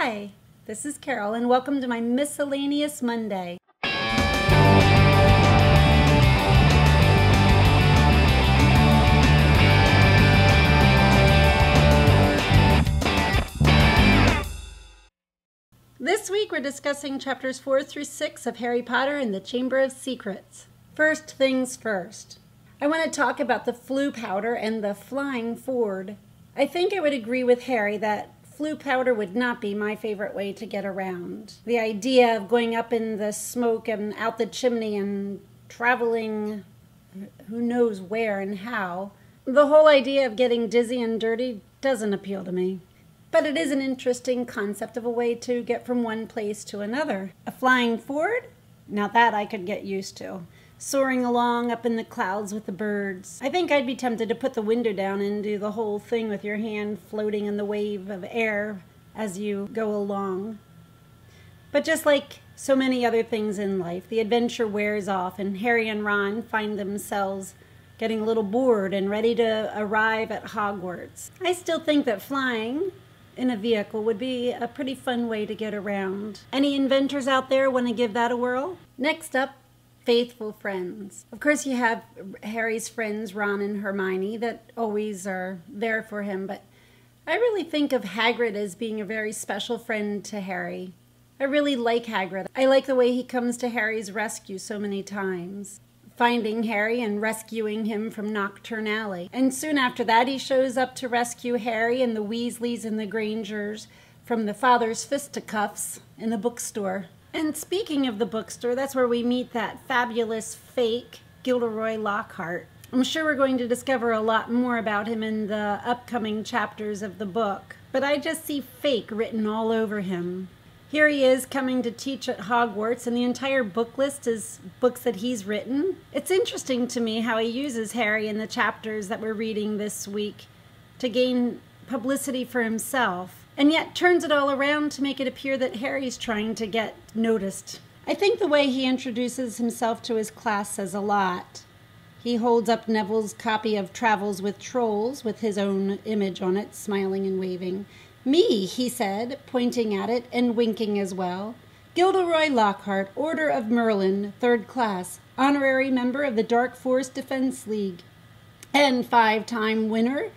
Hi, this is Carol, and welcome to my Miscellaneous Monday. This week we're discussing chapters 4 through 6 of Harry Potter and the Chamber of Secrets. First things first. I want to talk about the Floo powder and the flying Ford. I think I would agree with Harry that Floo powder would not be my favorite way to get around. The idea of going up in the smoke and out the chimney and traveling who knows where and how, the whole idea of getting dizzy and dirty doesn't appeal to me. But it is an interesting concept of a way to get from one place to another. A flying Ford? Now that I could get used to. Soaring along up in the clouds with the birds. I think I'd be tempted to put the window down and do the whole thing with your hand floating in the wave of air as you go along. But just like so many other things in life, the adventure wears off and Harry and Ron find themselves getting a little bored and ready to arrive at Hogwarts. I still think that flying in a vehicle would be a pretty fun way to get around. Any inventors out there want to give that a whirl? Next up, faithful friends. Of course you have Harry's friends, Ron and Hermione, that always are there for him, but I really think of Hagrid as being a very special friend to Harry. I really like Hagrid. I like the way he comes to Harry's rescue so many times, finding Harry and rescuing him from Nocturne Alley. And soon after that he shows up to rescue Harry and the Weasleys and the Grangers from the father's fisticuffs in the bookstore. And speaking of the bookstore, that's where we meet that fabulous fake Gilderoy Lockhart. I'm sure we're going to discover a lot more about him in the upcoming chapters of the book, but I just see fake written all over him. Here he is coming to teach at Hogwarts, and the entire book list is books that he's written. It's interesting to me how he uses Harry in the chapters that we're reading this week to gain publicity for himself, and yet turns it all around to make it appear that Harry's trying to get noticed. I think the way he introduces himself to his class says a lot. He holds up Neville's copy of Travels with Trolls with his own image on it, smiling and waving. "Me," he said, pointing at it and winking as well. "Gilderoy Lockhart, Order of Merlin, 3rd class, honorary member of the Dark Forest Defense League, and 5-time winner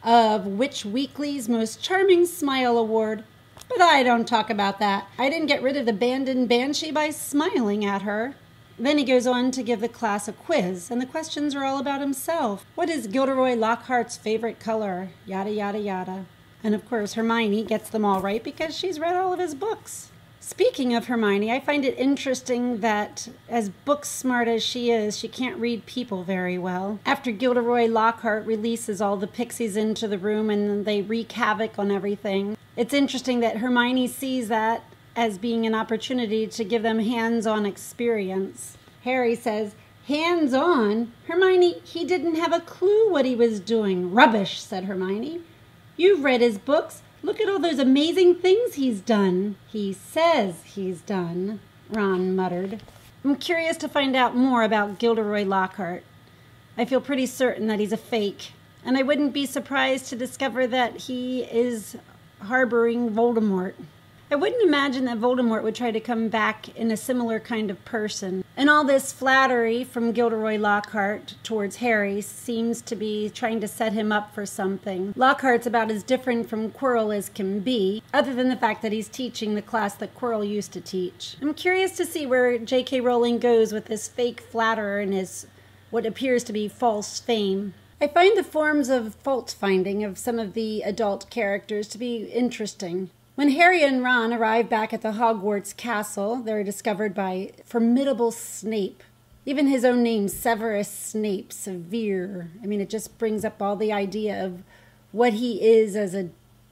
of Witch Weekly's Most Charming Smile Award. But I don't talk about that. I didn't get rid of the abandoned banshee by smiling at her." Then he goes on to give the class a quiz, and the questions are all about himself. What is Gilderoy Lockhart's favorite color? Yada, yada, yada. And of course, Hermione gets them all right because she's read all of his books. Speaking of Hermione, I find it interesting that as book smart as she is, she can't read people very well. After Gilderoy Lockhart releases all the pixies into the room and they wreak havoc on everything, it's interesting that Hermione sees that as being an opportunity to give them hands-on experience. Harry says, "Hands-on? Hermione, he didn't have a clue what he was doing." "Rubbish," said Hermione. "You've read his books. Look at all those amazing things he's done." "He says he's done," Ron muttered. I'm curious to find out more about Gilderoy Lockhart. I feel pretty certain that he's a fake, and I wouldn't be surprised to discover that he is harboring Voldemort. I wouldn't imagine that Voldemort would try to come back in a similar kind of person. And all this flattery from Gilderoy Lockhart towards Harry seems to be trying to set him up for something. Lockhart's about as different from Quirrell as can be, other than the fact that he's teaching the class that Quirrell used to teach. I'm curious to see where J.K. Rowling goes with this fake flatterer and his what appears to be false fame. I find the forms of fault-finding of some of the adult characters to be interesting. When Harry and Ron arrive back at the Hogwarts castle, they're discovered by formidable Snape. Even his own name, Severus Snape, severe. I mean, it just brings up all the idea of what he is as a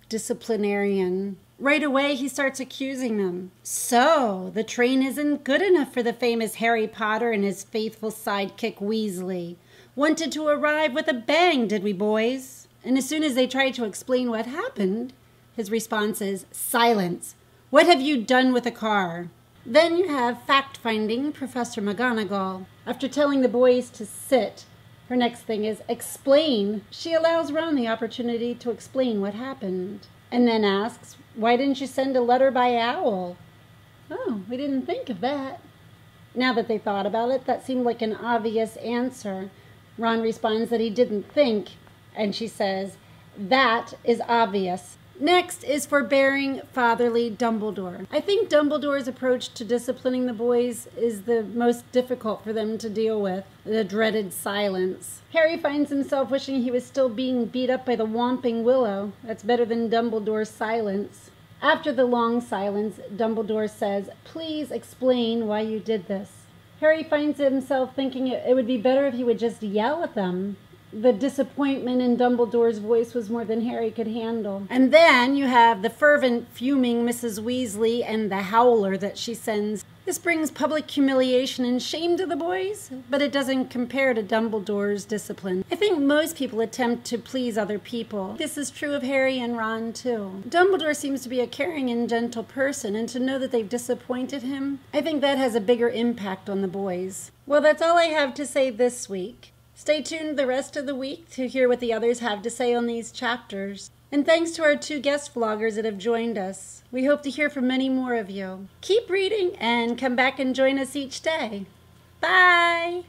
disciplinarian. Right away, he starts accusing them. "So, the train isn't good enough for the famous Harry Potter and his faithful sidekick Weasley. Wanted to arrive with a bang, did we, boys?" And as soon as they try to explain what happened, his response is, "Silence! What have you done with the car?" Then you have fact-finding Professor McGonagall. After telling the boys to sit, her next thing is explain. She allows Ron the opportunity to explain what happened, and then asks, Why didn't you send a letter by owl? Oh, we didn't think of that. Now that they thought about it, that seemed like an obvious answer. Ron responds that he didn't think, and she says, "That is obvious." Next is forbearing fatherly Dumbledore. I think Dumbledore's approach to disciplining the boys is the most difficult for them to deal with, the dreaded silence. Harry finds himself wishing he was still being beat up by the Whomping Willow. That's better than Dumbledore's silence. After the long silence, Dumbledore says, "Please explain why you did this." Harry finds himself thinking it would be better if he would just yell at them. The disappointment in Dumbledore's voice was more than Harry could handle. And then you have the fervent, fuming Mrs. Weasley and the howler that she sends. This brings public humiliation and shame to the boys, but it doesn't compare to Dumbledore's discipline. I think most people attempt to please other people. This is true of Harry and Ron, too. Dumbledore seems to be a caring and gentle person, and to know that they've disappointed him, I think that has a bigger impact on the boys. Well, that's all I have to say this week. Stay tuned the rest of the week to hear what the others have to say on these chapters. And thanks to our 2 guest vloggers that have joined us. We hope to hear from many more of you. Keep reading and come back and join us each day. Bye!